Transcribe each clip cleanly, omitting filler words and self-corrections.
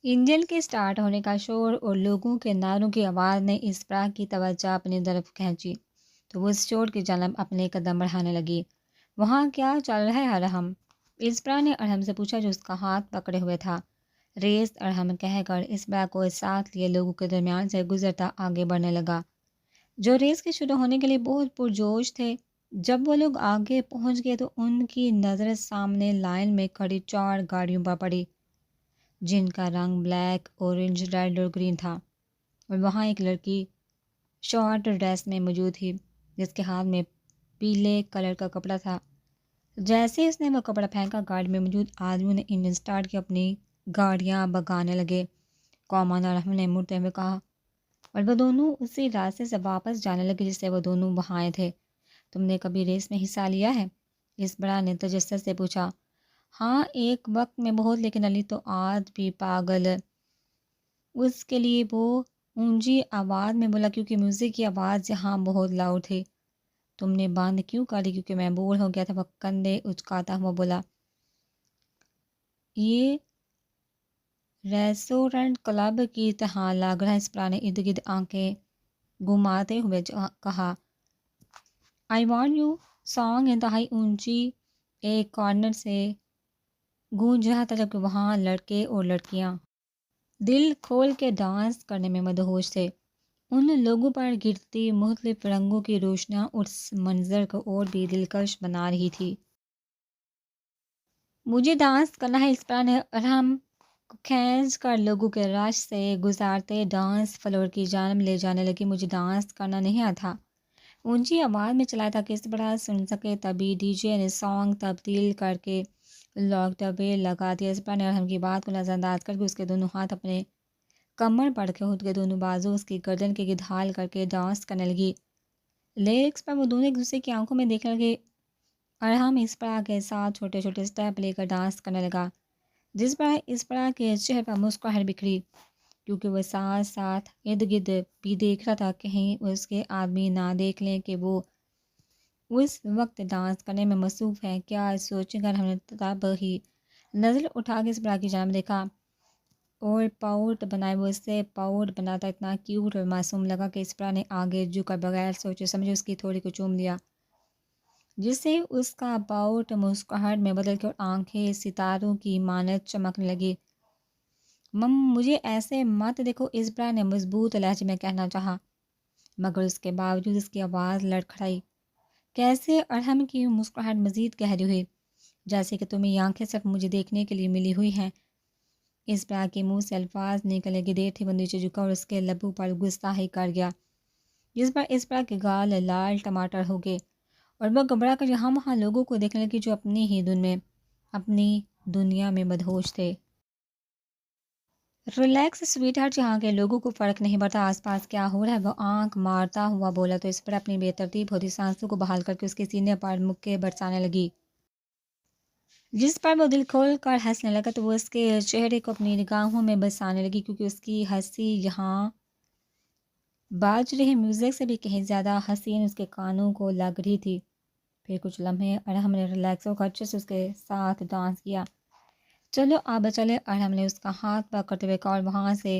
Engine کے start ہونے کا شور اور لوگوں کے نعروں کی آواز نے اسپرا کی توجہ اپنی طرف کھینچی تو وہ اس شور کی جانب اپنے قدم بڑھانے لگی۔ وہاں کیا چل رہا ہے ارحم؟ اسپرا نے ارحم سے پوچھا جو اس کا ہاتھ پکڑے ہوئے تھا۔ ریس ارحم کہہ کر اسپرا کو ساتھ لیے لوگوں کے درمیان سے گزرتا آگے بڑھنے لگا جو ریس کے شروع ہونے کے لیے بہت پرجوش تھے۔ جب وہ لوگ آگے پہنچ گئے تو ان کی نظر سامنے لائن میں کھڑی 4 گاڑیوں پر پڑی جن کا رنگ بلیک، اورنج، ریڈ اور گرین تھا، اور وہاں ایک لڑکی شارٹ ڈریس میں موجود تھی جس کے ہاتھ میں پیلے کلر کا کپڑا تھا۔ جیسے اس نے وہ کپڑا پھینکا، گاڑی میں موجود آدمیوں نے انجن سٹارٹ کی اپنی گاڑیاں بھگانے لگے۔ کامانڈر ارحم نے مڑتے ہوئے کہا اور وہ دونوں اسی راستے سے واپس جانے لگے جس سے وہ دونوں وہاں آئے تھے۔ تم نے کبھی ریس میں حصہ لیا ہے؟ اس بڑا نے تجسس سے پوچھا۔ ہاں، ایک وقت میں بہت، لیکن علی تو آج بھی پاگل اس کے لیے، وہ اونچی آواز میں بولا کیونکہ میوزک کی آواز یہاں بہت لاؤڈ تھی۔ تم نے بند کیوں کری؟ کیونکہ میں بور ہو گیا تھا، وہ کندھے اچکاتا ہوا بولا۔ یہ ریسٹورنٹ کلب کی طرح لگ رہا ہے، اسپرا نے ارد گرد آنکھیں گھماتے ہوئے کہا۔ آئی وانٹ یو سانگ انتہائی اونچی ایک کارنر سے گونج رہا تھا جبکہ وہاں لڑکے اور لڑکیاں دل کھول کے ڈانس کرنے میں مدہوش تھے۔ ان لوگوں پر گرتی مختلف رنگوں کی روشنیاں اس منظر کو اور بھی دلکش بنا رہی تھی۔ مجھے ڈانس کرنا ہے، اسپرا نے ارحم کو کھینچ کر لوگوں کے رش سے گزارتے ڈانس فلور کی جانب لے جانے لگی۔ مجھے ڈانس کرنا نہیں آتا، اونچی آواز میں چلایا تاکہ اسپرا سن سکے۔ تبھی ڈی جے نے سانگ تبدیل کر کے لاکڈاوے لگا دیا۔ اسپرا نے ارحم کی بات کو نظر انداز کر کے اس کے دونوں ہاتھ اپنے کمر پر کے خود کے دونوں بازو اس کی گردن کے گرد ڈھال کر کے ڈانس کرنے لگی۔ لیرکس پر وہ دونوں ایک دوسرے کی آنکھوں میں دیکھنے لگے۔ ارحم اسپرا کے ساتھ چھوٹے چھوٹے سٹیپ لے کر ڈانس کرنے لگا جس پر اسپرا کے چہرے پر مسکراہٹ بکھری کیونکہ وہ ساتھ ساتھ ارد گرد بھی دیکھ رہا تھا کہیں اس کے آدمی نہ دیکھ لیں کہ وہ اس وقت ڈانس کرنے میں مصروف ہے۔ کیا سوچے کر ہم نے تب ہی نظر اٹھا کے اسپرا کی جانب دیکھا اور پاؤٹ بنائے۔ وہ اس سے پاؤٹ بناتا اتنا کیوٹ اور معصوم لگا کہ اسپرا نے آگے جھک کر بغیر سوچے سمجھے اس کی تھوڑی کو چوم لیا جس سے اس کا پاؤٹ مسکراہٹ میں بدل کے اور آنکھیں ستاروں کی مانند چمکنے لگی۔ مجھے ایسے مت دیکھو، اسپرا نے مضبوط لہجے میں کہنا چاہا مگر اس کے باوجود اس کی آواز لڑکھڑائی۔ کیسے؟ ارحم کی مسکراہٹ مزید گہری ہوئی۔ جیسے کہ تمہیں یہ آنکھیں صرف مجھے دیکھنے کے لیے ملی ہوئی ہیں۔ اسپرا کے منہ سے الفاظ نکلنے کی دیر تھی، وہ نیچے جھکا اور اس کے لبوں پر گستاخی کر گیا جس پر اسپرا کے گال لال ٹماٹر ہو گئے اور وہ گھبرا کر یہاں وہاں لوگوں کو دیکھنے لگی جو اپنی ہی دن میں اپنی دنیا میں مدہوش تھے۔ ریلیکس سویٹ ہارٹ، یہاں کے لوگوں کو فرق نہیں پڑتا آس پاس کیا ہو رہا ہے، وہ آنکھ مارتا ہوا بولا تو اس پر اپنی بے ترتیب ہوتی سانسوں کو بحال کر کے اس کے سینے پر مکے برسانے لگی جس پر وہ دل کھول کر ہنسنے لگا تو وہ اس کے چہرے کو اپنی نگاہوں میں بسانے لگی کیونکہ اس کی ہنسی یہاں باج رہے میوزک سے بھی کہیں زیادہ حسین اس کے کانوں کو لگ رہی تھی۔ پھر کچھ لمحے ارحم نے ریلیکس ہو کر اچھے سے اس کے ساتھ ڈانس کیا۔ چلو اب چلے، ارحم نے اس کا ہاتھ پکڑتے ہوئے کہا اور وہاں سے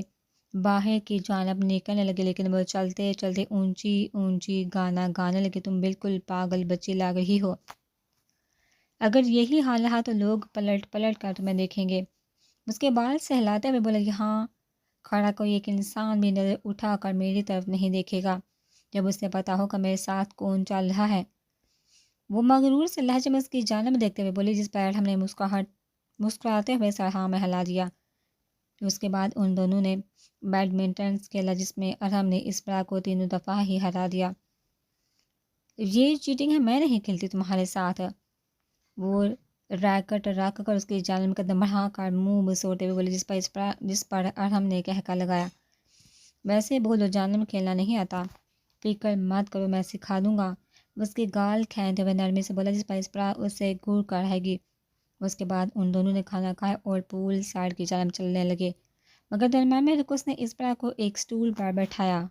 باہر کی جانب نکلنے لگے لیکن وہ چلتے چلتے اونچی اونچی گانا گانے لگے۔ تم بالکل پاگل بچی لگ رہی ہو، اگر یہی حال رہا تو لوگ پلٹ پلٹ کر تمہیں دیکھیں گے۔ اس کے بال سہلاتے ہوئے بولا، یہاں کھڑا کوئی ایک انسان بھی نظر اٹھا کر میری طرف نہیں دیکھے گا جب اسے پتا ہوگا میرے ساتھ کون چل رہا ہے۔ وہ مغرور سے لہجے میں اس کی جانب دیکھتے ہوئے بولی جس پر ارحم نے مسکراتے ہوئے سر ہاں میں ہلا دیا۔ اس کے بعد ان دونوں نے بیڈمنٹن کھیلا جس میں ارحم نے اسپرا کو 3 دفعہ ہی ہرا دیا۔ یہ چیٹنگ ہے، میں نہیں کھیلتی تمہارے ساتھ، وہ ریکٹ رکھ کر اس کی جانب قدم بڑھا کر منہ بسوڑتے ہوئے بولی جس پر ارحم نے کہکا لگایا، ویسے بولو جانب کھیلنا نہیں آتا، فکر مت کرو میں سکھا دوں گا۔ اس کے گال کھینچتے ہوئے نرمی سے بولا جس پر اسپرا اسے گھور کر رہے گی۔ اس کے بعد ان دونوں نے کھانا کھایا اور پول سائڈ کی جانب چلنے لگے مگر درمیان میں رکو اس نے اسپرا کو ایک سٹول پر بٹھایا۔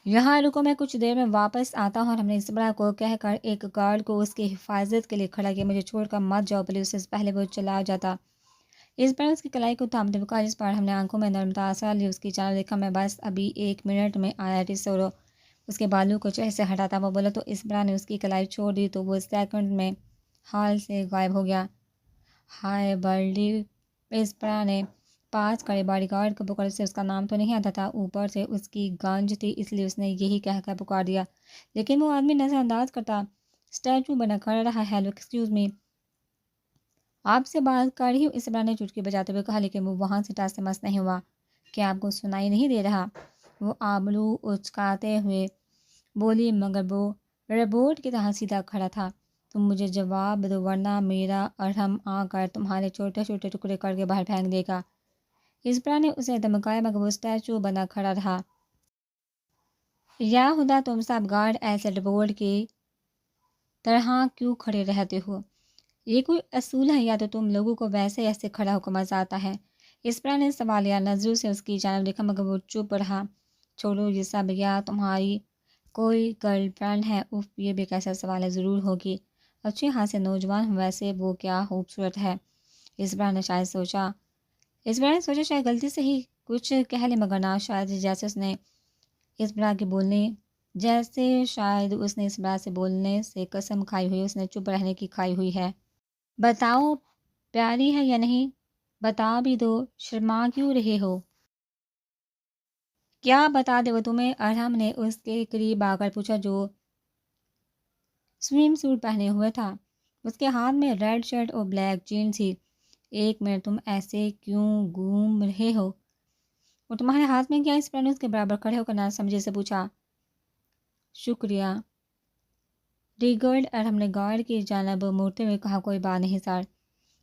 یہاں رکو، میں کچھ دیر میں واپس آتا ہوں، اور ہم نے اسپرا کو کہہ کر ایک گارڈ کو اس کی حفاظت کے لیے کھڑا کیا۔ مجھے چھوڑ کر مت جاؤ پلیز، اس سے پہلے وہ چلا جاتا۔ اس پر اس کی کلائی کو تھامتے ہوئے کہا، جس پر ہم نے آنکھوں میں نرمتا اثر لی، اس کی جانب دیکھا۔ میں بس ابھی 1 منٹ میں آیا ٹیسورو اس کے بالوں کو چہرے سے ہٹاتا وہ بولا تو اسبرا نے اس کی کلائی چھوڑ دی تو وہ سیکنڈ میں حال سے غائب ہو گیا۔ ہائے برلی! اسبرا نے پاس کھڑے باڈی گارڈ کو پکڑ سے اس کا نام تو نہیں آتا تھا، اوپر سے اس کی گنج تھی، اس لیے اس نے یہی کہہ کر پکار دیا، لیکن وہ آدمی نظر انداز کرتا اسٹیچو بنا کھڑا رہا۔ ہیلو ایکسکیوز می، آپ سے بات کر رہی ہوں، اسبرا نے چٹکی بجاتے ہوئے کہا، لیکن وہ وہاں سے ٹس سے مس نہیں ہوا۔ کیا آپ کو سنائی نہیں دے رہا؟ وہ آبرو اچکاتے ہوئے بولی، مگر وہ روبوٹ کی طرح سیدھا کھڑا تھا۔ تم مجھے جواب دو ورنہ میرا ارحم آ کر تمہارے چھوٹے چھوٹے ٹکڑے کر کے باہر پھینک دے گا۔ اسبرا نے اسے دھمکایا مگر وہ اسٹیچو بنا کھڑا رہا۔ یا خدا، تم سب گارڈ ایسے روبوٹ کی طرح کیوں کھڑے رہتے ہو؟ یہ کوئی اصول ہے یا تو تم لوگوں کو ویسے ایسے کھڑا ہو کر مزہ آتا ہے؟ اسبرا نے سوالیہ نظروں سے اس کی جانب دیکھا مگر وہ چپ رہا۔ چھوڑو یہ سب، یا تمہاری کوئی گرل فرینڈ ہے؟ اف، یہ بھی کیسا سوال ہے، ضرور ہوگی، اچھے ہاتھ سے نوجوان ہوں، ویسے وہ کیا خوبصورت ہے۔ اسبرا نے سوچا شاید غلطی سے ہی کچھ کہہ لے مگر نہ، شاید جیسے اس نے اسبرا سے بولنے سے قسم کھائی ہوئی، اس نے چپ رہنے کی کھائی ہوئی ہے۔ بتاؤ پیاری ہے یا نہیں؟ بتا بھی دو، شرما کیوں رہے ہو؟ کیا بتا دے وہ تمہیں؟ ارحم نے اس کے قریب آ کر پوچھا جو سوئم سوٹ پہنے ہوئے تھا۔ اس کے ہاتھ میں ریڈ شرٹ اور بلیک جینز تھی۔ 1 منٹ، تم ایسے کیوں گھوم رہے ہو؟ اور تمہارے ہاتھ میں کیا؟ اسبرا نے اس کے برابر کھڑے ہو کر نہ سمجھے سے پوچھا۔ شکریہ ریگرڈ، ارحم نے گارڈ کی جانب مڑتے ہوئے کہا، کوئی بات نہیں سر۔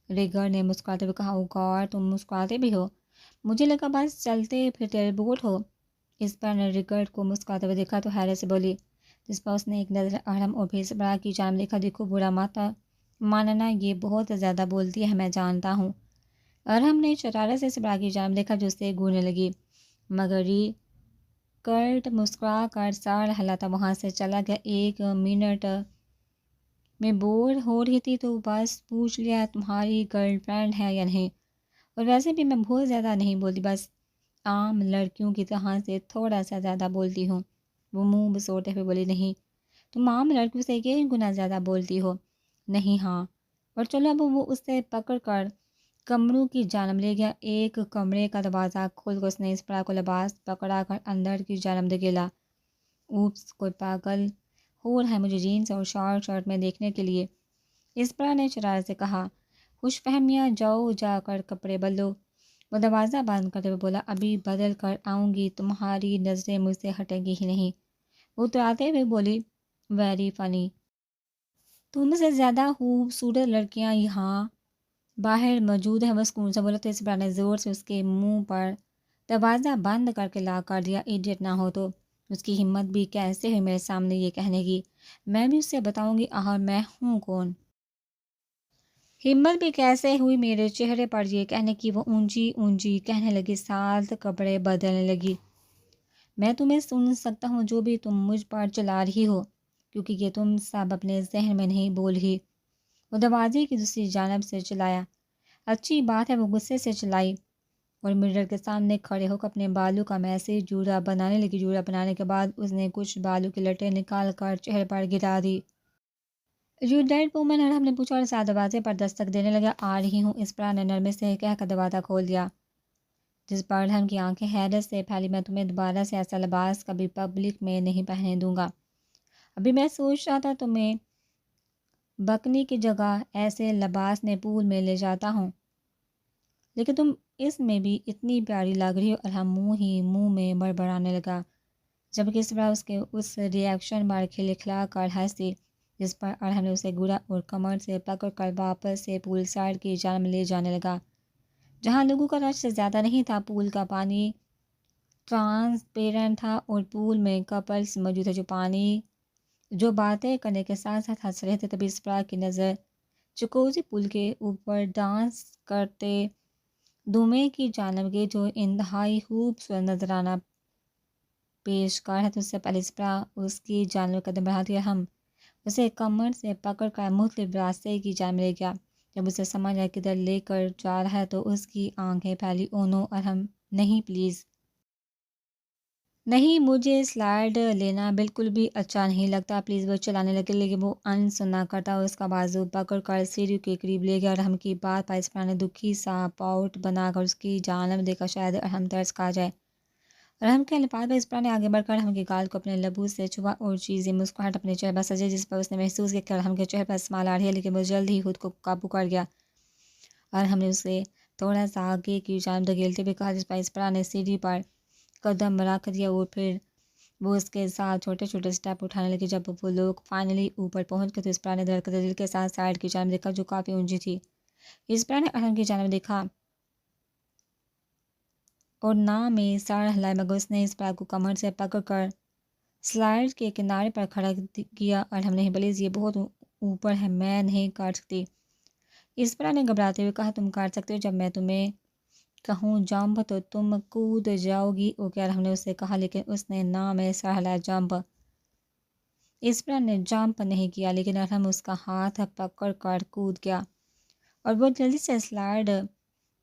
ریگرڈ نے مسکراتے ہوئے کہا، او گاڈ، تم مسکراتے بھی ہو، مجھے لگا بس چلتے پھرتے روبوٹ ہو۔ اسبرا نے ریگرڈ کو مسکراتے ہوئے دیکھا تو حیرت سے بولی، جس پر اس نے ایک نظر ارحم اور پھر اسبرا کی جانب دیکھا، دیکھو برا مت ماننا، یہ بہت زیادہ بولتی ہے، میں جانتا ہوں۔ ارحم نے شرارت سے اسبرا کی جانب دیکھا جو اسے گھورنے لگی، مگر ریگرڈ مسکرا کر سر ہلاتا وہاں سے چلا گیا۔ 1 منٹ میں بور ہو رہی تھی تو بس پوچھ لیا تمہاری گرل فرینڈ ہے یا نہیں، اور ویسے بھی میں بہت زیادہ نہیں بولتی، بس عام لڑکیوں کی طرح سے تھوڑا سا زیادہ بولتی ہوں۔ وہ منہ بسوڑتے ہوئے بولی، نہیں، تم عام لڑکیوں سے 1 گنا زیادہ بولتی ہو۔ نہیں ہاں، اور چلو اب وہ اس سے پکڑ کر کمروں کی جانب لے گیا۔ ایک کمرے کا دروازہ کھول کر اس نے اسبرا کو لباس پکڑا کر اندر کی جانب دھکیلا۔ اوپس، کوئی پاگل ہو رہا ہے مجھے جینس اور شارٹ شرٹ میں دیکھنے کے لیے، اسبرا نے شرارت سے کہا۔ خوش فہمیاں، جاؤ جا کر کپڑے بدلو۔ وہ دروازہ بند کرتے ہوئے بولا، ابھی بدل کر آؤں گی، تمہاری نظریں مجھ سے ہٹیں گی ہی نہیں۔ وہ اتراتے ہوئے بولی، ویری فنی، تم سے زیادہ خوبصورت لڑکیاں یہاں باہر موجود ہیں۔ وہ سکون سے بولا تو اسبرا نے زور سے اس کے منہ پر دروازہ بند کر کے لاک کر دیا۔ ایڈیٹ نہ ہو تو اس کی ہمت بھی کیسے ہوئی میرے سامنے یہ کہنے کی، میں بھی اسے بتاؤں گی آخر میں ہوں کون۔ ہمت بھی کیسے ہوئی میرے چہرے پر یہ کہنے کی، وہ اونچی اونچی کہنے لگی، ساتھ کپڑے بدلنے لگی، میں تمہیں سن سکتا ہوں جو بھی تم مجھ پر چلا رہی ہو، کیونکہ یہ تم سب اپنے ذہن میں نہیں بول رہی۔ وہ دروازے کی دوسری جانب سے چلایا، اچھی بات ہے، وہ غصے سے چلائی اور مرر کے سامنے کھڑے ہو کر اپنے بالوں کا میسج جوڑا بنانے لگی۔ جوڑا بنانے کے بعد اس نے کچھ بالوں کی لٹیں نکال کر چہرے پر گرا دی۔ یو ڈیڈ وومن، ارحم نے پوچھا اور ساتھ دروازے پر دستک دینے لگا۔ آ رہی ہوں، اسبرا نے نرمی سے کہہ کر دروازہ کھول دیا، جس پر ارحم کی آنکھیں حیرت سے پھیلی۔ میں تمہیں دوبارہ سے ایسا لباس کبھی پبلک میں نہیں پہننے دوں گا۔ ابھی میں سوچ رہا تھا تمہیں بکنے کی جگہ ایسے لباس میں پول میں لے جاتا ہوں، لیکن تم اس میں بھی اتنی پیاری لگ رہی ہو۔ ارحم منہ ہی منہ میں بڑبڑانے لگا، جبکہ اسبرا اس کے اس ری ایکشن پر کھلکھلا کر ہنسی، جس پر ارحم نے اسے گھورا اور کمر سے پکڑ کر واپس سے پول سائڈ کی جانب لے جانے لگا، جہاں لوگوں کا رش زیادہ نہیں تھا۔ پول کا پانی ٹرانسپیرنٹ تھا اور پول میں کپلز موجود تھے جو باتیں کرنے کے ساتھ ساتھ ہنس رہے تھے۔ تبھی اسبرا کی نظر جکوزی پول کے اوپر ڈانس کرتے دھومے کی جانب گئی جو انتہائی خوبصورت نظرانہ پیش کر ہے، تو اس سے پہلے اسبرا اس کی جانب قدم بڑھاتی ہے، ہم اسے کمر سے پکڑ کر مختلف راستے کی جانب لے گیا۔ جب اسے سمجھ آیا کدھر لے کر جا رہا ہے تو اس کی آنکھیں پھیلی۔ او نو ارحم، نہیں پلیز نہیں، مجھے سلائڈ لینا بالکل بھی اچھا نہیں لگتا، پلیز۔ وہ چلانے لگے لیکن وہ سنا کرتا اور اس کا بازو پکڑ کر سیڑھی کے قریب لے گیا۔ ارحم کی بات پر اسپرا نے دکھی سا پاؤٹ بنا کر اس کی جانب دیکھا، شاید ارحم ترس کھا جائے۔ ارحم کے الفاظ پر اسپرا نے آگے بڑھ کر ارحم کے گال کو اپنے لبوں سے چھوا اور چیزیں مسکراہٹ اپنے چہرے پر سجے، جس پر اس نے محسوس کیا کہ ارحم کے چہرے پر اسمائل آ رہی ہے، لیکن وہ جلد ہی خود کو قابو کر گیا۔ ارحم نے اسے تھوڑا سا آگے کی جانب دھکیلتے ہوئے کہا، جس پر اسپرا نے سیڑھی پر قدم رکھ دیا اور پھر وہ اس کے ساتھ چھوٹے چھوٹے سٹیپ اٹھانے لگے۔ جب وہ لوگ فائنلی اوپر پہنچ گئے تو اسپرا نے دھڑکتے دل کے ساتھ سائڈ کی جانب دیکھا جو کافی اونچی تھی۔ اسپرا نے ارحم کی جانب دیکھا اور نہ میں سر ہلائے، مگر اس نے اسپرا کو کمر سے پکڑ کر سلائڈ کے کنارے پر کھڑا کیا۔ ارحم، نہیں پلیز، یہ بہت اوپر ہے، میں نہیں کر سکتی۔ اسپرا نے گھبراتے ہوئے کہا، تم کر سکتے ہو، جب میں تمہیں کہوں جمپ تو تم کود جاؤ گی۔ اوکے، ارحم نے اس سے کہا، لیکن اس نے نہ میں سر ہلایا۔ جمپ؟ اسپرا نے جمپ نہیں کیا، لیکن ارحم اس کا ہاتھ پکڑ کر کود گیا اور وہ جلدی سے سلائڈ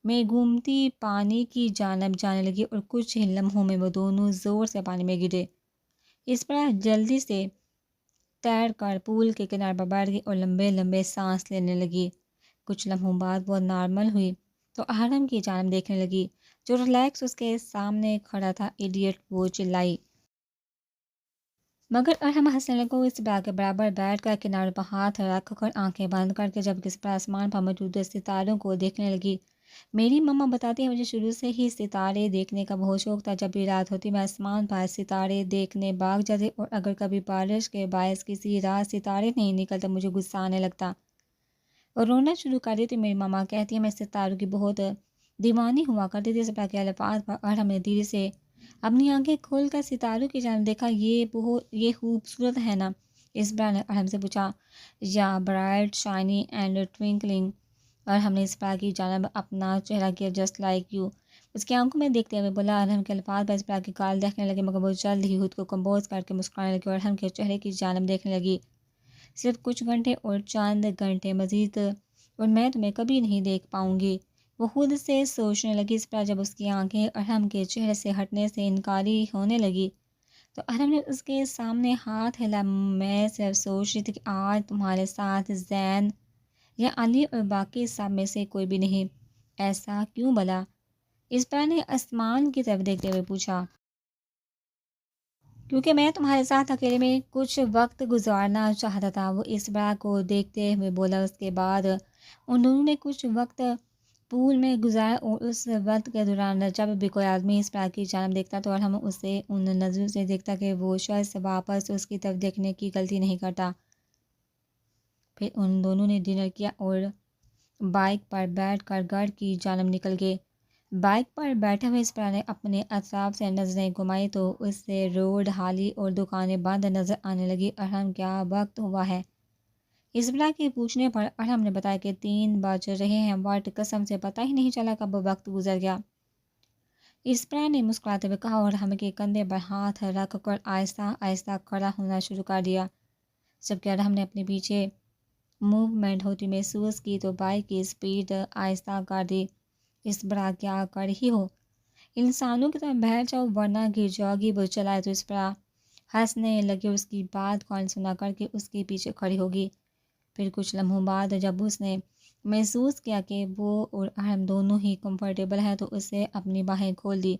میں گھومتی پانی کی جانب جانے لگی اور کچھ ہی لمحوں میں وہ دونوں زور سے پانی میں گرے۔ اسپرا جلدی سے تیر کر پول کے کنارے پر بیٹھ گئی اور لمبے لمبے سانس لینے لگی۔ کچھ لمحوں بعد وہ نارمل ہوئی تو ارحم کی جانب دیکھنے لگی جو ریلیکس اس کے سامنے کھڑا تھا۔ ایڈیٹ، وہ چلائی۔ مگر ارحم ہنسنے لگا اور اسپرا کے برابر بیٹھ کر کنارے پر ہاتھ رکھ کر آنکھیں بند کر کے جب اسپرا آسمان پر موجود ستاروں کو دیکھنے لگی۔ میری مما بتاتی ہے، مجھے شروع سے ہی ستارے دیکھنے کا بہت شوق تھا۔ جب بھی رات ہوتی میں آسمان پر ستارے دیکھنے بھاگ جاتی اور اگر کبھی بارش کے باعث کسی رات ستارے نہیں نکلتے مجھے غصہ آنے لگتا اور رونا شروع کر دیتی۔ میری مما کہتی ہے میں ستاروں کی بہت دیوانی ہوا کرتی تھی۔ اسپرا کے الفاظ پر ارحم نے دھیرے سے اپنی آنکھیں کھول کر ستاروں کی جانب دیکھا۔ یہ خوبصورت ہے نا؟ اسپرا نے ارحم سے پوچھا۔ یا، برائٹ، شائنی اینڈ ٹوئنکلنگ۔ ارحم نے اسپرا کی جانب اپنا چہرہ کیا۔ جسٹ لائک یو، اس کی آنکھوں میں دیکھتے ہوئے بولا۔ ارحم کے الفاظ پر اسپرا کے گال دیکھنے لگے مگر وہ جلد ہی خود کو کمپوز کر کے مسکرانے لگی اور ارحم کے چہرے کی جانب دیکھنے لگی۔ صرف کچھ گھنٹے اور چند گھنٹے مزید اور میں تمہیں کبھی نہیں دیکھ پاؤں گی، وہ خود سے سوچنے لگی۔ اسپرا جب اس کی آنکھیں ارحم کے چہرے سے ہٹنے سے انکاری ہونے لگی تو ارحم نے اس کے سامنے ہاتھ ہلا۔ میں صرف سوچ رہی تھی کہ آج تمہارے ساتھ زین یا علی اور باقی سب میں سے کوئی بھی نہیں۔ ایسا کیوں بھلا؟ اسپرا نے آسمان کی طرف دیکھتے ہوئے پوچھا۔ کیونکہ میں تمہارے ساتھ اکیلے میں کچھ وقت گزارنا چاہتا تھا، وہ اسپرا کو دیکھتے ہوئے بولا۔ اس کے بعد ان دونوں نے کچھ وقت پول میں گزارا اور اس وقت کے دوران جب بھی کوئی آدمی اسپرا کی جانب دیکھتا تو ارحم اسے ان نظروں سے دیکھتا کہ وہ شخص واپس اس کی طرف دیکھنے کی غلطی نہیں کرتا۔ پھر ان دونوں نے ڈنر کیا اور بائک پر بیٹھ کر گھر کی جانب نکل گئے۔ بائک پر بیٹھے ہوئے اسپرا نے اپنے اطراف سے نظریں گھمائی تو اس سے روڈ خالی اور دکانیں بند نظر آنے لگی۔ ارحم، کیا وقت ہوا ہے؟ اسپرا کے پوچھنے پر ارحم نے بتایا کہ 3 بج رہے ہیں۔ واٹ، قسم سے پتہ ہی نہیں چلا کب وقت گزر گیا، اسپرا نے مسکراتے ہوئے کہا اور ارحم کے کندھے پر ہاتھ رکھ کر آہستہ آہستہ کھڑا ہونا شروع کر دیا۔ جبکہ ارحم نے اپنے پیچھے موومنٹ ہوتی محسوس کی تو بائک کی سپیڈ آہستہ کر دی۔ اسپرا، کیا کر رہی ہو؟ انسانوں کی طرح بیٹھ جاؤ ورنہ گر جاؤ گی۔ وہ چلائے تو اسپرا ہنسنے لگے اور اس کی بات کو سنا کر کے اس کے پیچھے کھڑی ہوگی۔ پھر کچھ لمحوں بعد جب اس نے محسوس کیا کہ وہ اور ارحم دونوں ہی کمفرٹیبل ہیں تو اسے اپنی باہیں کھول دی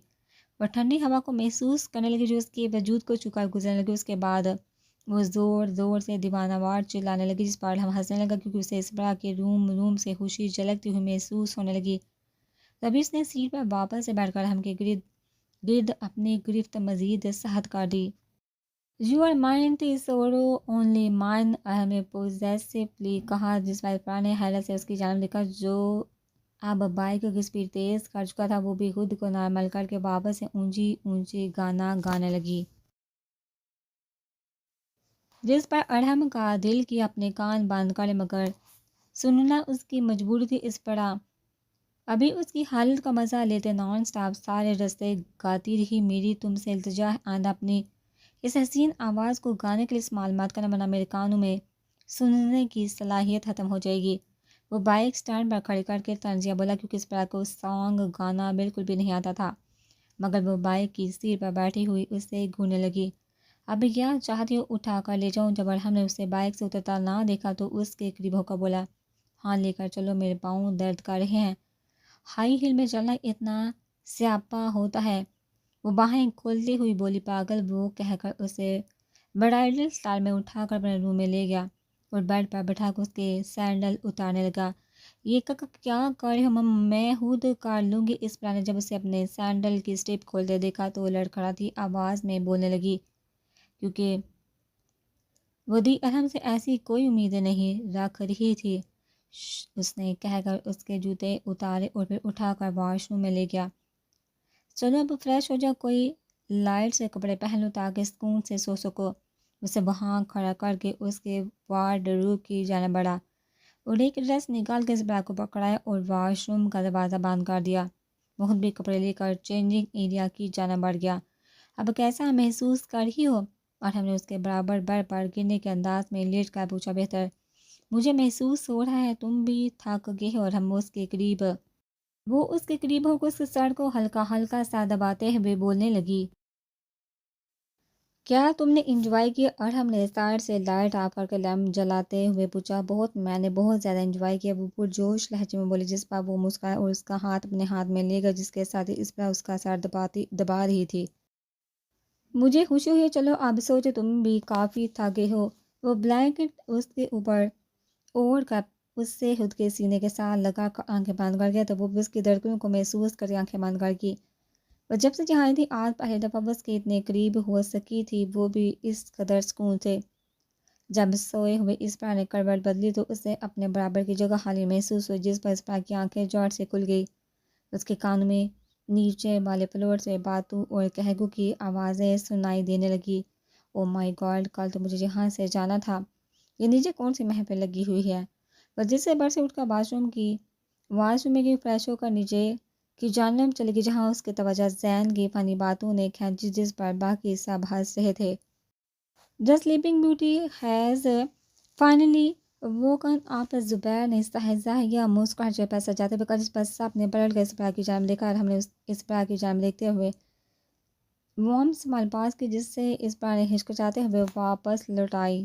اور ٹھنڈی ہوا کو محسوس کرنے لگی جو اس کے وجود کو چھو کر گزرنے لگی۔ اس کے بعد وہ زور زور سے دیوانہ وار چلانے لگی جس پر ارحم ہنسنے لگا کیونکہ اسے اسپرا کے روم سے خوشی جھلکتی ہوئی محسوس ہونے لگی۔ تبھی اس نے سیٹ پر واپس سے بیٹھ کر ارحم کے گرد اپنی گرفت مزید سخت کر دی۔ Your mind is sorrow only mine, Arham نے پوزیسیولی کہا، جس پر اسپرا نے حیرت سے اس کی جانب دیکھا جو اب بائک کی سپیڈ تیز کر چکا تھا۔ وہ بھی خود کو نارمل کر کے واپس سے اونچی اونچی گانا گانے لگی جس پر ارحم کا دل کیا اپنے کان بند کر لے مگر سننا اس کی مجبوری تھی۔ اسپرا ابھی اس کی حالت کا مزہ لیتے نان سٹاپ سارے رستے گاتی رہی، میری تم سے التجا ہے آئندہ اپنی اس حسین آواز کو گانے کے لیے استعمال مت کرنا ورنہ میرے کانوں میں سننے کی صلاحیت ختم ہو جائے گی۔ وہ بائک اسٹینڈ پر کھڑی کر کے طنزیہ بولا کیونکہ اسپرا کو سانگ گانا بالکل بھی نہیں آتا تھا، مگر وہ بائک کی سیٹ پر بیٹھی ہوئی اس سے گھورنے لگی۔ اب کیا چاہتی ہو اٹھا کر لے جاؤں؟ جب ارحم نے اسے بائک سے اترتا نہ دیکھا تو اس کے قریب ہو کر بولا، ہاں لے کر چلو، میرے پاؤں درد کر رہے ہیں، ہائی ہل میں چلنا اتنا سیاپا ہوتا ہے۔ وہ باہیں کھولتی ہوئی بولی، پاگل، وہ کہہ کر اسے برائڈل اسٹائل میں اٹھا کر اپنے روم میں لے گیا اور بیڈ پر بٹھا کر اس کے سینڈل اتارنے لگا۔ یہ کیا کر رہے ہو مم؟ میں خود کر لوں گی۔ اس پر نے جب اسے اپنے سینڈل کی اسٹیپ کھولتے دیکھا تو لڑکھڑاتی آواز میں بولنے لگی، کیونکہ ودی ارحم سے ایسی کوئی امیدیں نہیں رکھ رہی تھی۔ اس نے کہہ کر اس کے جوتے اتارے اور پھر اٹھا کر واش روم میں لے گیا۔ چلو اب فریش ہو جاؤ، کوئی لائٹ سے کپڑے پہن لو تاکہ سکون سے سو سکو۔ اسے وہاں کھڑا کر کے اس کے وارڈروب کی جانب بڑھا اور ایک ڈریس نکال کے اس بیگ کو پکڑایا اور واش روم کا دروازہ بند کر دیا۔ بہت بھی کپڑے لے کر چینجنگ ایریا کی جانب بڑھ گیا۔ اب کیسا محسوس کر رہی ہو؟ اور ہم نے اس کے برابر بیڈ پر گرنے کے انداز میں لیٹ کر پوچھا۔ بہتر، مجھے محسوس ہو رہا ہے تم بھی تھک گئے ہو۔ اور ہم وہ اس کے قریب ہو کر اس کے سر کو ہلکا ہلکا سا دباتے ہوئے بولنے لگی، کیا تم نے انجوائے کیا؟ اور ہم نے سائڈ سے لائٹ آف کر کے لیمپ جلاتے ہوئے پوچھا۔ بہت، میں نے بہت زیادہ انجوائے کیا، وہ پرجوش لہجے میں بولی، جس پر وہ مسکرایا اور اس کا ہاتھ اپنے ہاتھ میں لے گا جس کے ساتھ اس پر اس کا سر دبا رہی تھی۔ مجھے خوشی ہوئی، چلو اب سوچو، تم بھی کافی تھکے ہو۔ وہ بلینکٹ اس کے اوپر اوڑھ کر اس سے خود کے سینے کے ساتھ لگا کر آنکھیں بند کر گیا تو وہ اس کی دھڑکنوں کو محسوس کر آنکھیں بند کر کی۔ وہ جب سے جہاں تھی آج پہلی دفعہ اس کے اتنے قریب ہو سکی تھی، وہ بھی اس قدر سکون سے۔ جب سوئے ہوئے اس پر نے کروٹ بدلی تو اسے اپنے برابر کی جگہ خالی محسوس ہوئی، جس پر اس پر کی آنکھیں جوٹ سے کھل گئی۔ اس کے کانوں میں نیچے والے فلور سے باتوں اور کہگو کی آوازیں سنائی دینے لگی۔ او مائی گاڈ، کل تو مجھے یہاں سے جانا تھا، یہ نیچے کون سی محفل لگی ہوئی ہے؟ وہ جس سے بر سے اٹھ کر واش روم میں گئی، فریش ہو کر نیچے کی جانب چلے گی جہاں اس کی توجہ زین کی فنی باتوں نے کھینچی جس پر باقی سب ہنس رہے تھے۔ The sleeping beauty has finally woken up، زبیر نے استہزائیہ مسکراہٹ پر سجاتے ہوئے کہا، جس پر سب نے پلٹ کر اسپرا کی جانب دیکھا اور ہم نے اسپرا کی جانب دیکھتے ہوئے وارم اسمائل پاس کی جس سے اسپرا نے ہچکچاتے ہوئے واپس لوٹائی۔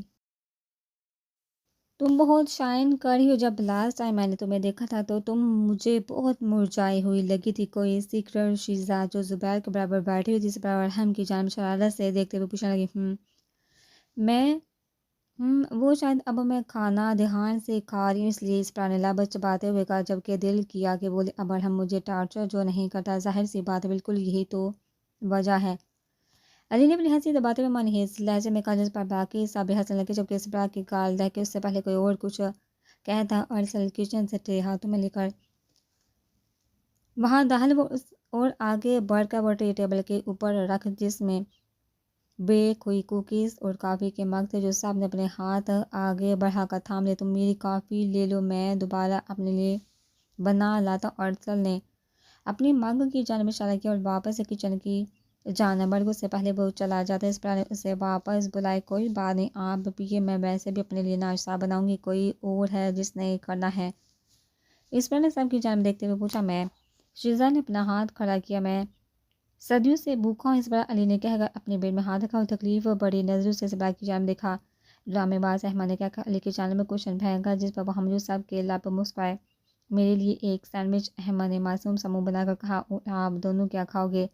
تم بہت شائن کر رہی ہو، جب لاسٹ ٹائم میں نے تمہیں دیکھا تھا تو تم مجھے بہت مرجھائی ہوئی لگی تھی۔ کوئی سیکرٹ شیزا جو زبیر کے برابر بیٹھی ہوئی تھی اسپرا اور ارحم کی جانب شرارت سے دیکھتے ہوئے پوچھنے لگی، وہ شاید اب میں کھانا دھیان سے کھا رہی ہوں اس لیے، اسپرا نے لب چباتے ہوئے کہا، جبکہ دل کیا کہ بولے، اب ارحم مجھے ٹارچر جو نہیں کرتا، ظاہر سی بات ہے، بالکل یہی تو وجہ ہے۔ علی نے اپنی ہنسی دباتے ہوئے منحوس لہجے میں کہا، جس پر باقی سب ہنسنے لگے، جبکہ اسپرا کی گال دہکے اس سے پہلے کوئی اور کچھ کہتا ارسل کچن سے ٹرے ہاتھوں میں لے کر وہاں داخل اور آگے بڑھ کر وہ ٹرے ٹیبل کے اوپر رکھ جس میں بیک ہوئی کوکیز اور کافی کے مگ تھے، جو سب نے اپنے ہاتھ آگے بڑھا کر تھام لے۔ تم میری کافی لے لو، میں دوبارہ اپنے لیے بنا لاتا۔ ارسل نے اپنی مگ کی جانب اشارہ کیا اور واپس سے کچن کی جانب بڑھ گئی، اس سے پہلے وہ چلا جاتا۔ اسپرا نے اسے واپس بلائے، کوئی بات نہیں، آپ پیئے، میں ویسے بھی اپنے لیے ناشتہ بناؤں گی، کوئی اور ہے جس نے کرنا ہے؟ اسپرا نے سب کی جانب دیکھتے ہوئے پوچھا۔ میں، شیزا نے اپنا ہاتھ کھڑا کیا، میں صدیوں سے بھوکا ہوں۔ اسپرا، علی نے کہہ کر اپنے بیٹ میں ہاتھ رکھا اور تکلیف بڑی نظروں سے اسپرا کی جانب دیکھا۔ ڈرامے باز احمد نے کہہ کر علی کی جانب میں کوشچن پھینکا جس پر وہ موجود سب کے لب مسکرائے۔ میرے لیے ایک سینڈوچ، احمد نے معصوم سا منہ بنا کر کہا، اور آپ دونوں کیا کھاؤ گے؟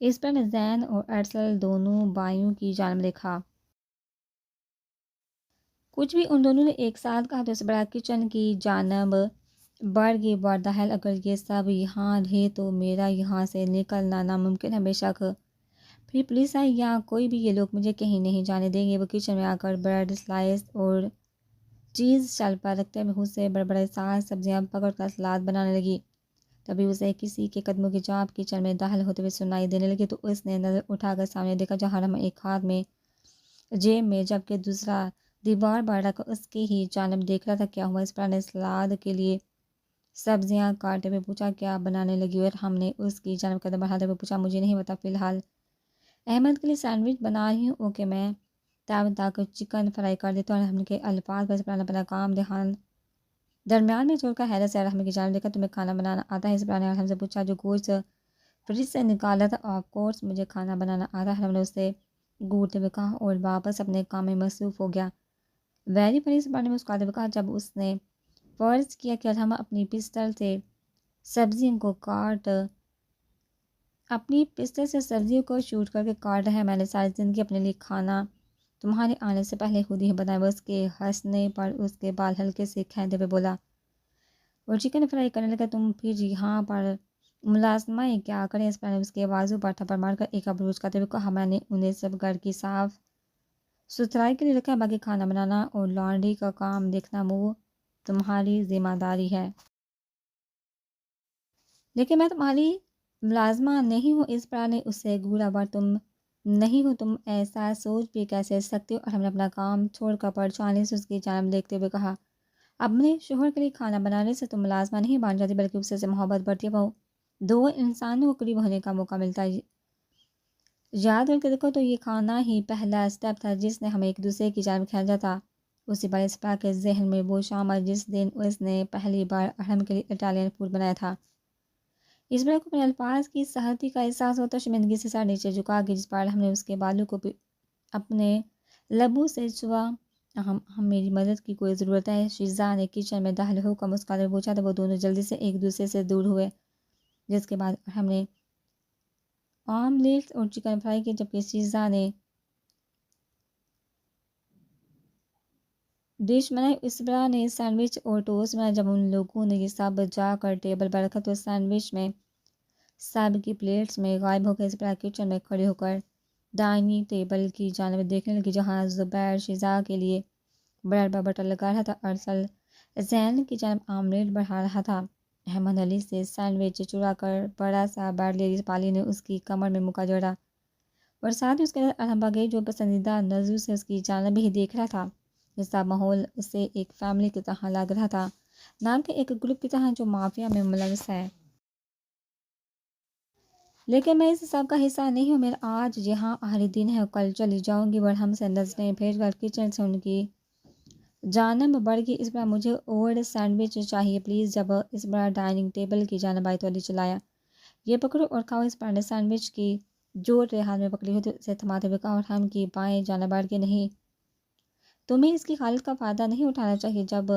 اسپرا نے زین اور ارسل دونوں بھائیوں کی جانب دیکھا۔ کچھ بھی ان دونوں نے ایک ساتھ کہا تو اسپرا کچن کی جانب بڑھ گئی۔ وردہل، اگر یہ سب یہاں رہے تو میرا یہاں سے نکلنا ناممکن ہے، بے شک پھر پولیس آئی یا کوئی بھی، یہ لوگ مجھے کہیں نہیں جانے دیں گے۔ وہ کچن میں آ کر بریڈ سلائس اور چیز شل پر رکھتے ہوئے خود سے بڑے بڑے ساگ سبزیاں پکڑ کر سلاد بنانے لگی۔ تبھی اسے کسی کے قدموں کی چاپ کچن میں داخل ہوتے ہوئے سنائی دینے لگی تو اس نے نظر اٹھا کر سامنے دیکھا جہاں ہم ایک ہاتھ میں جیب میں جبکہ دوسرا دیوار پر رکھ اس کی ہی جانب دیکھ رہا تھا۔ کیا ہوا؟ اسپرا نے سلاد کے لیے سبزیاں کاٹتے ہوئے پوچھا۔ کیا بنانے لگی؟ اور ہم نے اس کی جانب قدم بڑھاتے ہوئے پوچھا۔ مجھے نہیں پتا، فی الحال احمد کے لیے سینڈوچ بنا رہی ہوں۔ اوکے، میں تب تک چکن فرائی کر دیتا ہوں۔ اور ہم کے الفاظ پر اسپرا نے اپنا کام دھیان درمیان میں چھوڑ کر حیرت سے ارحم کی جانب دیکھا، تمہیں کھانا بنانا آتا ہے؟ اسبرا نے ارحم سے پوچھا جو گوشت فریج سے نکالا تھا۔ آف کورس مجھے کھانا بنانا آتا ہے، ارحم نے اسے گھورتے ہوئے کہا اور واپس اپنے کام میں مصروف ہو گیا۔ ویری فنی، اسبرا نے مسکراتے ہوئے کہا جب اس نے فرض کیا کہ ارحم اپنی پسٹل سے سبزیوں کو شوٹ کر کے کاٹ رہا ہے، میں نے ساری زندگی اپنے لیے کھانا تمہارے آنے سے پہلے خود ہی بنایا۔ وہ اس کے ہنسنے پر اس کے بال ہلکے سے کھینچتے ہوئے بولا اور چکن فرائی کرنے لگا، تم پھر یہاں پر ملازمہ کیا کریں؟ اس پر نے اس کے بازو پر تھپڑ مار کر ایک ابروچ کرتے ہوئے کہا میں نے انہیں سب گھر کی صاف ستھرائی کے لیے رکھا ہے، باقی کھانا بنانا اور لانڈری کا کام دیکھنا وہ تمہاری ذمہ داری ہے۔ لیکن میں تمہاری ملازمہ نہیں ہوں، اس پر نے اس سے گھورا، بار تم نہیں ہو، تم ایسا سوچ بھی کیسے سکتے ہو؟ اور ہم نے اپنا کام چھوڑ کر پرچھانے سے اس کی جانب دیکھتے ہوئے کہا اپنے شوہر کے لیے کھانا بنانے سے تم ملازمہ نہیں بن جاتی بلکہ اس سے محبت بڑھتی ہے، وہ دو انسانوں کو قریب ہونے کا موقع ملتا ہے۔ یاد کر کے دیکھو تو یہ کھانا ہی پہلا اسٹیپ تھا جس نے ہمیں ایک دوسرے کی جانب کھینچا تھا۔ اسی بار اسپرا کے ذہن میں وہ شام آئی جس دن اس نے پہلی بار ارحم کے لیے اٹالین فوڈ بنایا تھا۔ اسپرا کو اپنے الفاظ کی سختی کا احساس ہوتا، شرمندگی سے سر نیچے جھکا کے جس بار ہم نے اس کے بالوں کو اپنے لبوں سے چھوا ہم میری مدد کی کوئی ضرورت ہے؟ شیزا نے کچن میں داخل ہو کر مسکراتے ہوئے پوچھا، تو وہ دونوں جلدی سے ایک دوسرے سے دور ہوئے، جس کے بعد ہم نے آملیٹ اور چکن فرائی کی، جبکہ شیزا نے ڈش بنائی۔ اسبرا نے سینڈوچ اور ٹوسٹ بنایا۔ جب ان لوگوں نے یہ سب جا کر ٹیبل پر رکھا تو سینڈوچ میں سب کی پلیٹس میں غائب ہو گئے۔ اسبرا کچن میں کھڑے ہو کر ڈائننگ ٹیبل کی جانب دیکھنے لگی جہاں زبیر شیزا کے لیے بریڈ پر بٹر لگا رہا تھا، ارسل زین کی جانب آملیٹ بڑھا رہا تھا۔ احمد علی سے سینڈوچ چرا کر بڑا سا بیڈ لے لی، پالی نے اس کی کمر میں مکہ جوڑا اور ساتھ ہی اس کے ساتھ ارحم گئی جو پسندیدہ نظروں سے اس کی جانب ہی دیکھ رہا تھا۔ یہ سب ماحول اسے ایک فیملی کی طرح لگ رہا تھا، نام کے ایک گروپ کی طرح جو مافیا میں ملوث ہے۔ لیکن میں اس سب کا حصہ نہیں ہوں، میرا آج یہاں آخری دن ہے اور کل چلی جاؤں گی۔ برہم سے نظریں پھیر کر کچن سے ان کی جانب بڑھ گئی۔ اس بار مجھے اور سینڈوچ چاہیے پلیز۔ جب اس بار ڈائننگ ٹیبل کی جانب آئی تو علی چلایا، یہ پکڑو اور کھاؤ۔ اس بار نے سینڈوچ کی جو ٹرے ہاتھ میں پکڑی ہوئی اسے تھماتے ہوئے کہا اور ہم کی بائیں جانب بڑھ کے نہیں، تمہیں اس کی حالت کا فائدہ نہیں اٹھانا چاہیے، جب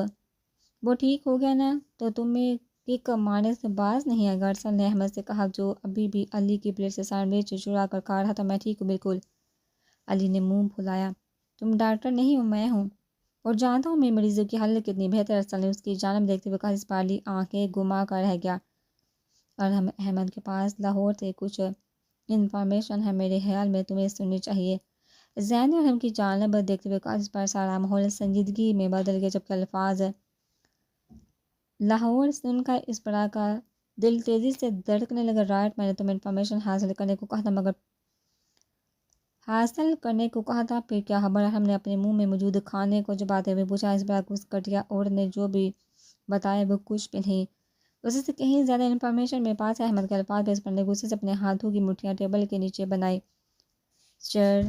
وہ ٹھیک ہو گیا نا تو تمہیں کک مارنے سے باز نہیں آئے گا، ارسل نے احمد سے کہا جو ابھی بھی علی کی پلیٹ سے سینڈوچ چرا کر کھا رہا تھا۔ میں ٹھیک ہوں بالکل، علی نے منہ پھلایا، تم ڈاکٹر نہیں ہو، میں ہوں اور جانتا ہوں میرے مریضوں کی حالت کتنی بہتر۔ ارسل نے اس کی جانب دیکھتے ہوئے کہا۔ اس پر علی آنکھیں گھما کر رہ گیا اور ہم احمد کے پاس لاہور سے کچھ انفارمیشن ہے، میرے خیال میں تمہیں سننی چاہیے۔ زین نے ارحم کی جانب دیکھتے ہوئے کہا۔ اس پر سارا ماحول سنجیدگی میں بدل گیا جبکہ الفاظ لاہور سن کر اسپرا کا دل تیزی سے دھڑکنے لگا۔ رائٹ، میں نے تمہیں انفارمیشن حاصل کرنے کو کہا تھا، مگر حاصل کرنے کو کہا تھا پھر کیا خبر؟ ہم نے اپنے منہ میں موجود کھانے کو چباتے ہوئے پوچھا۔ اسپرا کو اس گھٹیا عورت نے جو بھی بتایا وہ کچھ بھی نہیں، اسے سے کہیں زیادہ انفارمیشن میرے پاس ہے۔ احمد کے الفاظ پہ اسپرا نے غصے سے اپنے ہاتھوں کی مٹھیاں ٹیبل کے نیچے بنائی۔ سر،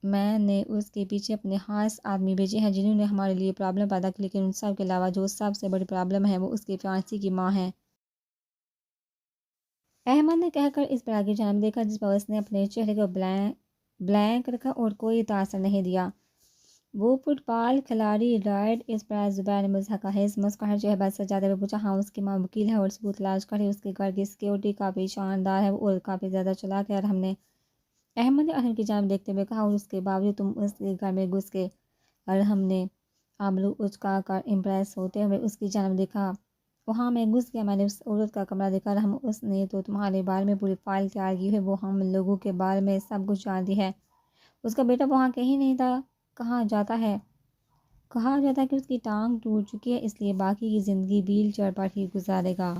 میں نے اس کے پیچھے اپنے خاص آدمی بھیجے ہیں جنہوں نے ہمارے لیے پرابلم پیدا کی، لیکن ان سب کے علاوہ جو سب سے بڑی پرابلم ہے وہ اس کی فیانسی کی ماں ہے۔ احمد نے کہہ کر اسپرا کی جانب دیکھا جس پر اس نے اپنے چہرے کو بلینک رکھا اور کوئی تاثر نہیں دیا۔ وہ فٹ بال کھلاڑی رائٹ؟ اسپرا زبیر نے مضحکہ خیز مسکراہٹ چہرہ سجاتے ہوئے پوچھا۔ ہاں، اس کی ماں وکیل ہے اور ثبوت تلاش کر رہی ہے، اس کے گھر کی سیکیورٹی کافی شاندار ہے اور کافی زیادہ چلاک ہے۔ اور ہم نے احمد نے ارحم کی جانب دیکھتے ہوئے کہا اور اس کے باوجود تم اس کے گھر میں گھس گئے؟ ارحم نے آبرو اچکا کر امپریس ہوتے ہوئے اس کی جانب دیکھا۔ وہاں میں گھس گیا، میں نے اس عورت کا کمرہ دیکھا۔ ارحم، اس نے تو تمہارے بارے میں پوری فائل تیار کی ہے، وہ ہم لوگوں کے بارے میں سب کچھ جانتی ہے۔ اس کا بیٹا وہاں کہیں نہیں تھا، کہا جاتا ہے کہ اس کی ٹانگ ٹوٹ چکی ہے، اس لیے باقی کی زندگی ویل چیئر پر ہی گزارے گا۔